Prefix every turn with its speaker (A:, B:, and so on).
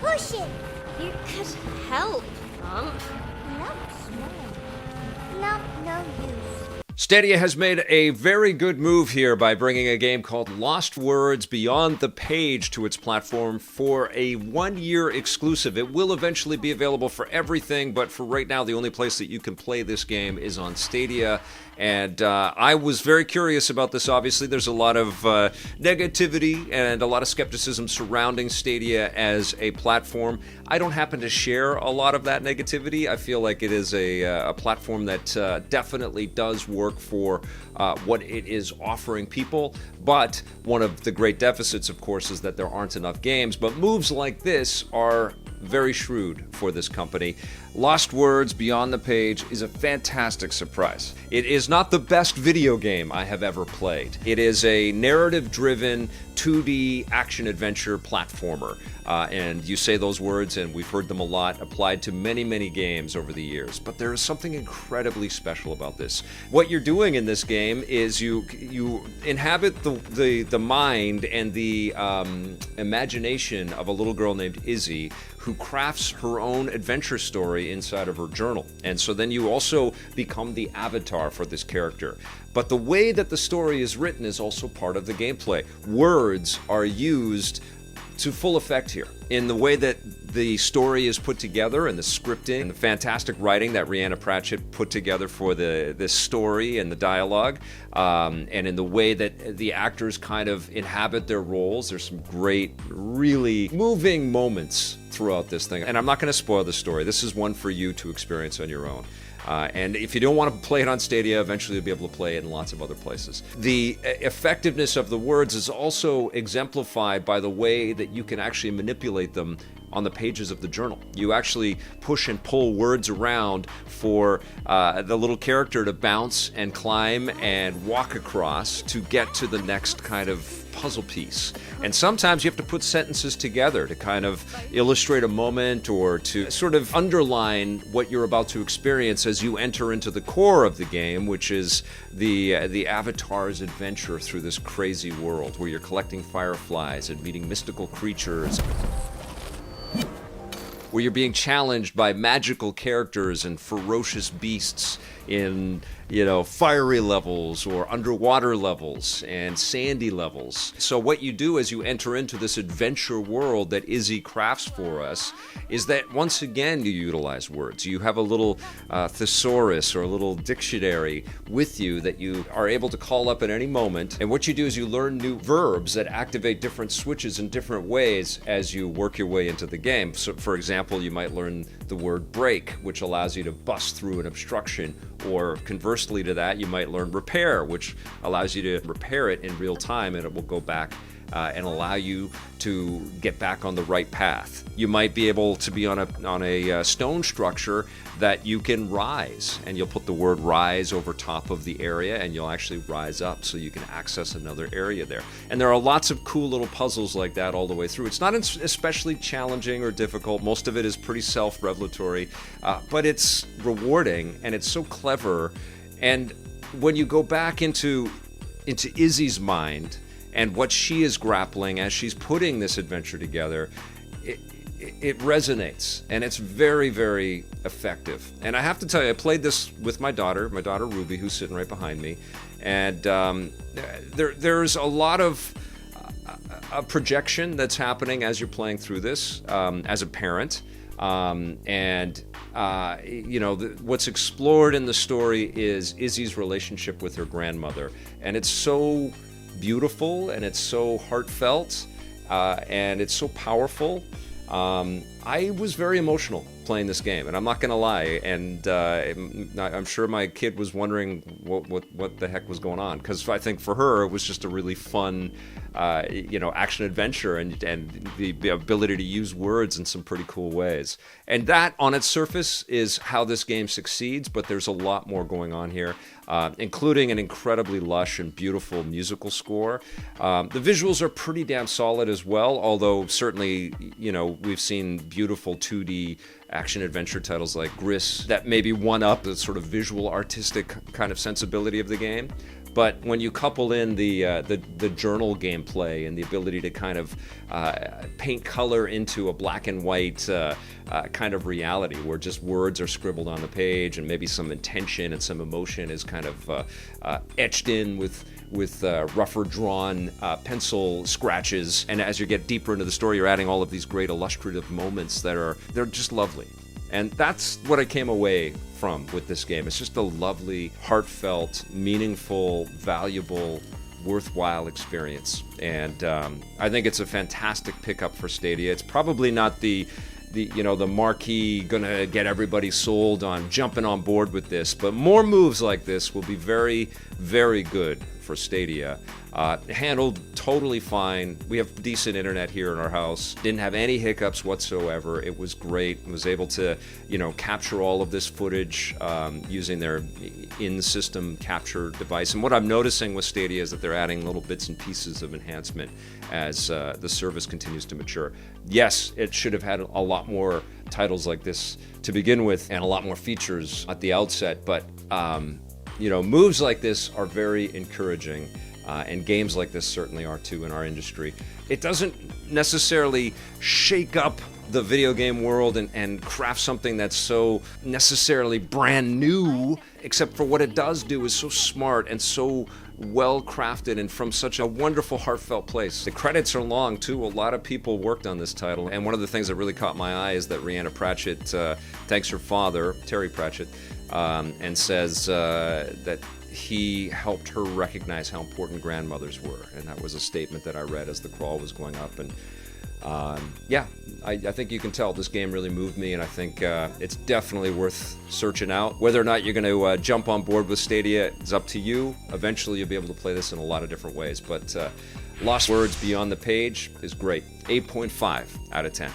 A: Push it!
B: You could help,
A: No, small. No use.
C: Stadia has made a very good move here by bringing a game called Lost Words Beyond the Page to its platform for a one-year exclusive. It will eventually be available for everything, but for right now, the only place that you can play this game is on Stadia. And I was very curious about this. Obviously, there's a lot of negativity and a lot of skepticism surrounding Stadia as a platform. I don't happen to share a lot of that negativity. I feel like it is a platform that definitely does work for what it is offering people. But one of the great deficits, of course, is that there aren't enough games. But moves like this are very shrewd for this company. Lost Words Beyond the Page is a fantastic surprise. It is not the best video game I have ever played. It is a narrative-driven 2D action-adventure platformer. And you say those words, and we've heard them a lot, applied to many, many games over the years. But there is something incredibly special about this. What you're doing in this game is you inhabit the mind and the imagination of a little girl named Izzy, who crafts her own adventure story inside of her journal. And so then you also become the avatar for this character. But the way that the story is written is also part of the gameplay. Words are used to full effect here in the way that the story is put together and the scripting and the fantastic writing that Rhianna Pratchett put together for this story and the dialogue, and in the way that the actors kind of inhabit their roles. There's some great, really moving moments throughout this thing. And I'm not going to spoil the story. This is one for you to experience on your own. And if you don't want to play it on Stadia, eventually you'll be able to play it in lots of other places. The effectiveness of the words is also exemplified by the way that you can actually manipulate them on the pages of the journal. You actually push and pull words around for the little character to bounce and climb and walk across to get to the next kind of puzzle piece. And sometimes you have to put sentences together to kind of illustrate a moment or to sort of underline what you're about to experience as you enter into the core of the game, which is the avatar's adventure through this crazy world where you're collecting fireflies and meeting mystical creatures, where you're being challenged by magical characters and ferocious beasts in, fiery levels or underwater levels and sandy levels. So what you do as you enter into this adventure world that Izzy crafts for us is that once again you utilize words. You have a little thesaurus or a little dictionary with you that you are able to call up at any moment. And what you do is you learn new verbs that activate different switches in different ways as you work your way into the game. So for example, you might learn the word break, which allows you to bust through an obstruction. Or conversely to that, you might learn repair, which allows you to repair it in real time, and it will go back and allow you to get back on the right path. You might be able to be on a stone structure that you can rise, and you'll put the word rise over top of the area, and you'll actually rise up so you can access another area there. And there are lots of cool little puzzles like that all the way through. It's not especially challenging or difficult. Most of it is pretty self-revelatory, but it's rewarding, and it's so clever. And when you go back into Izzy's mind and what she is grappling as she's putting this adventure together, it resonates, and it's very, very effective. And I have to tell you, I played this with my daughter Ruby, who's sitting right behind me, and there's a lot of a projection that's happening as you're playing through this as a parent. What's explored in the story is Izzy's relationship with her grandmother, and it's so beautiful and it's so heartfelt and it's so powerful. I was very emotional playing this game, and I'm not gonna lie, and I'm sure my kid was wondering what the heck was going on, because I think for her it was just a really fun action adventure and the ability to use words in some pretty cool ways. And that on its surface is how this game succeeds, but there's a lot more going on here, including an incredibly lush and beautiful musical score. The visuals are pretty damn solid as well, although certainly we've seen beautiful 2D action-adventure titles like Gris that maybe one-up the sort of visual, artistic kind of sensibility of the game. But when you couple in the journal gameplay and the ability to kind of paint color into a black and white kind of reality where just words are scribbled on the page and maybe some intention and some emotion is kind of etched in with rougher drawn pencil scratches, and as you get deeper into the story, you're adding all of these great illustrative moments they're just lovely. And that's what I came away from with this game. It's just a lovely, heartfelt, meaningful, valuable, worthwhile experience. And I think it's a fantastic pickup for Stadia. It's probably not the marquee, gonna get everybody sold on jumping on board with this, but more moves like this will be very, very good for Stadia. Handled totally fine. We have decent internet here in our house. Didn't have any hiccups whatsoever. It was great. Was able to, capture all of this footage using their in-system capture device. And what I'm noticing with Stadia is that they're adding little bits and pieces of enhancement as the service continues to mature. Yes, it should have had a lot more titles like this to begin with and a lot more features at the outset, but moves like this are very encouraging, and games like this certainly are too in our industry. It doesn't necessarily shake up the video game world and craft something that's so necessarily brand new, except for what it does do is so smart and so well crafted and from such a wonderful, heartfelt place. The credits are long too. A lot of people worked on this title, and one of the things that really caught my eye is that Rhianna Pratchett thanks her father, Terry Pratchett, and says that he helped her recognize how important grandmothers were, and that was a statement that I read as the crawl was going up. And I think you can tell this game really moved me, and I think it's definitely worth searching out. Whether or not you're going to jump on board with Stadia is up to you. Eventually you'll be able to play this in a lot of different ways, but Lost Words Beyond the Page is great. 8.5 out of 10.